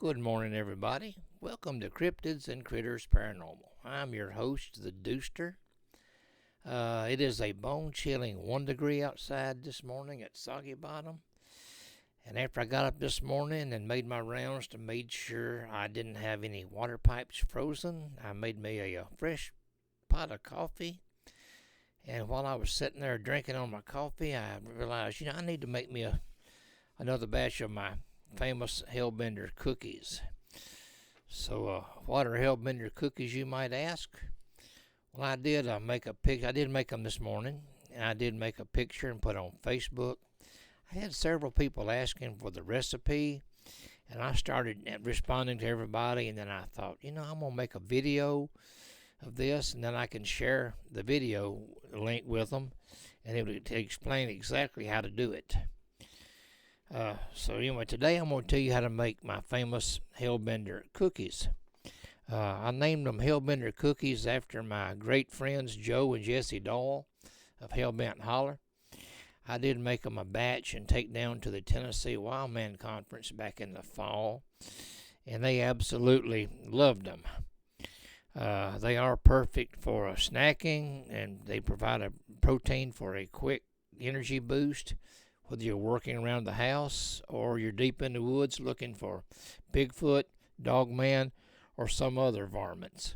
Good morning, everybody. Welcome to Cryptids and Critters Paranormal. I'm your host, the Dooster. It is a bone-chilling 1 degree outside this morning at Soggy Bottom. And after I got up this morning and made my rounds to make sure I didn't have any water pipes frozen, I made me a fresh pot of coffee. And while I was sitting there drinking on my coffee, I realized, I need to make me another batch of my famous Hellbender Cookies. So, what are Hellbender Cookies, you might ask? Well, I did make a pic. I did make them this morning, and I did make a picture and put it on Facebook. I had several people asking for the recipe, and I started responding to everybody, and then I thought, I'm going to make a video of this, and then I can share the video link with them, and it would explain exactly how to do it. So anyway, today I'm going to tell you how to make my famous Hellbender Cookies. I named them Hellbender Cookies after my great friends Joe and Jesse Dahl of Hellbent Holler. I did make them a batch and take down to the Tennessee Wildman Conference back in the fall, and they absolutely loved them. They are perfect for snacking, and they provide a protein for a quick energy boost. Whether you're working around the house or you're deep in the woods looking for Bigfoot, Dogman, or some other varmints.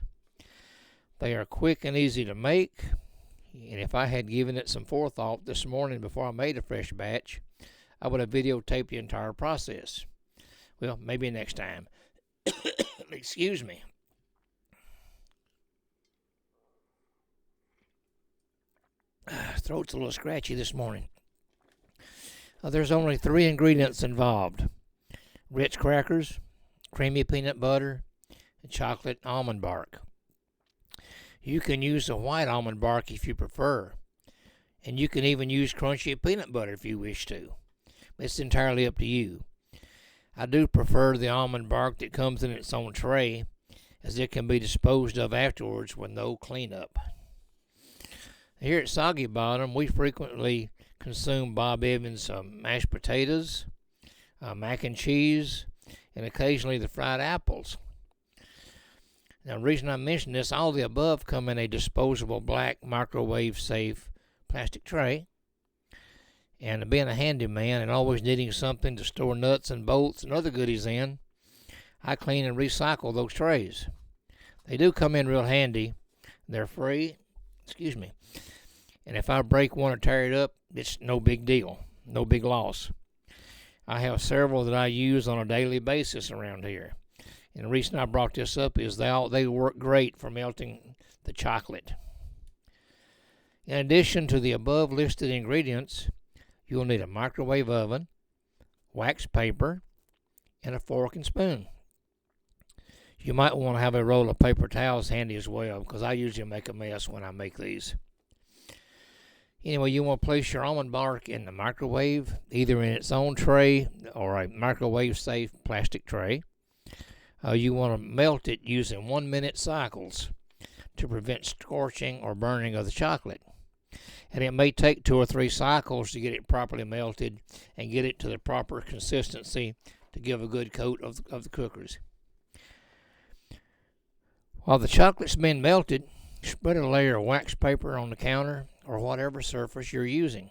They are quick and easy to make, and if I had given it some forethought this morning before I made a fresh batch, I would have videotaped the entire process. Well, maybe next time. Excuse me. Throat's a little scratchy this morning. There's only 3 ingredients involved: Ritz crackers, creamy peanut butter, and chocolate almond bark. You can use a white almond bark if you prefer, and you can even use crunchy peanut butter if you wish to. It's entirely up to you. I do prefer the almond bark that comes in its own tray, as it can be disposed of afterwards with no cleanup. Here at Soggy Bottom, we frequently consume Bob Evans' mashed potatoes, mac and cheese, and occasionally the fried apples. Now, the reason I mention this, all the above come in a disposable black microwave-safe plastic tray. And being a handyman and always needing something to store nuts and bolts and other goodies in, I clean and recycle those trays. They do come in real handy. They're free. And if I break one or tear it up, it's no big deal, no big loss. I have several that I use on a daily basis around here. And the reason I brought this up is they work great for melting the chocolate. In addition to the above listed ingredients, you'll need a microwave oven, wax paper, and a fork and spoon. You might want to have a roll of paper towels handy as well, because I usually make a mess when I make these. Anyway, you want to place your almond bark in the microwave, either in its own tray or a microwave-safe plastic tray. You want to melt it using 1-minute cycles to prevent scorching or burning of the chocolate. And it may take 2 or 3 cycles to get it properly melted and get it to the proper consistency to give a good coat of the cookies. While the chocolate's been melted, spread a layer of wax paper on the counter or whatever surface you're using.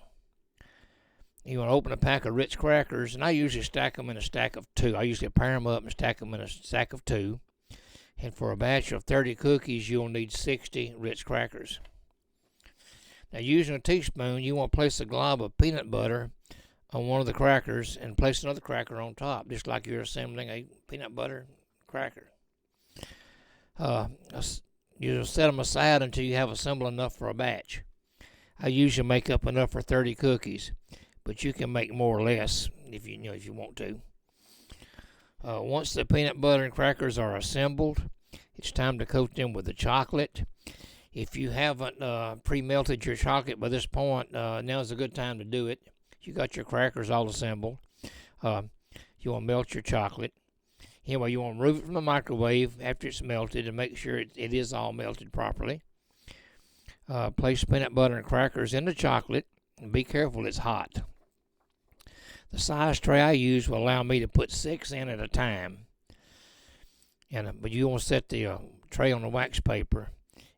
You want to open a pack of Ritz crackers, and I usually stack them in a stack of 2. I usually pair them up and stack them in a stack of 2. And for a batch of 30 cookies, you'll need 60 Ritz crackers. Now, using a teaspoon, you want to place a glob of peanut butter on one of the crackers and place another cracker on top, just like you're assembling a peanut butter cracker. You'll set them aside until you have assembled enough for a batch. I usually make up enough for 30 cookies, but you can make more or less if you want to. Once the peanut butter and crackers are assembled, it's time to coat them with the chocolate. If you haven't pre-melted your chocolate by this point, now's a good time to do it. You got your crackers all assembled. You want to melt your chocolate. Anyway, you want to remove it from the microwave after it's melted and make sure it is all melted properly. Place peanut butter and crackers in the chocolate, and be careful, it's hot. The size tray I use will allow me to put 6 in at a time. But you want to set the tray on the wax paper,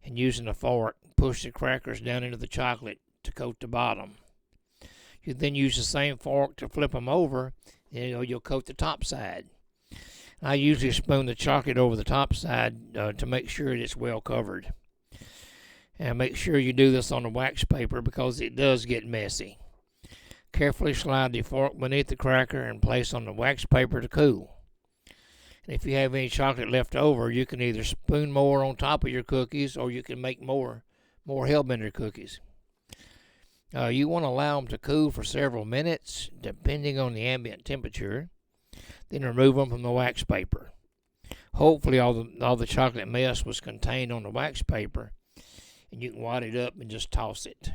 and using a fork, push the crackers down into the chocolate to coat the bottom. You then use the same fork to flip them over, and you'll coat the top side. I usually spoon the chocolate over the top side to make sure it's well covered. And make sure you do this on the wax paper because it does get messy. Carefully slide the fork beneath the cracker and place on the wax paper to cool. And if you have any chocolate left over, you can either spoon more on top of your cookies or you can make more Hellbender cookies. You want to allow them to cool for several minutes, depending on the ambient temperature. Then remove them from the wax paper. Hopefully all the chocolate mess was contained on the wax paper, and you can wad it up and just toss it.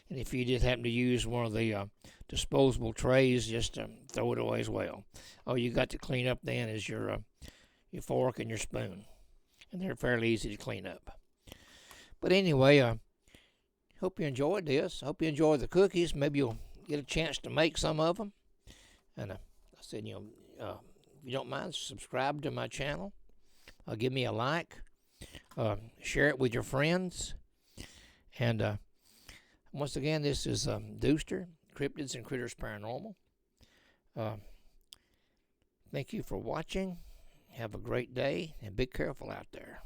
And if you just happen to use one of the disposable trays, just throw it away as well. All you got to clean up then is your fork and your spoon, and they're fairly easy to clean up. But anyway, hope you enjoyed this. Hope you enjoyed the cookies. Maybe you'll get a chance to make some of them. And I said, if you don't mind, subscribe to my channel. Give me a like. Share it with your friends. And once again, this is Dooster, Cryptids and Critters Paranormal. Thank you for watching. Have a great day, and be careful out there.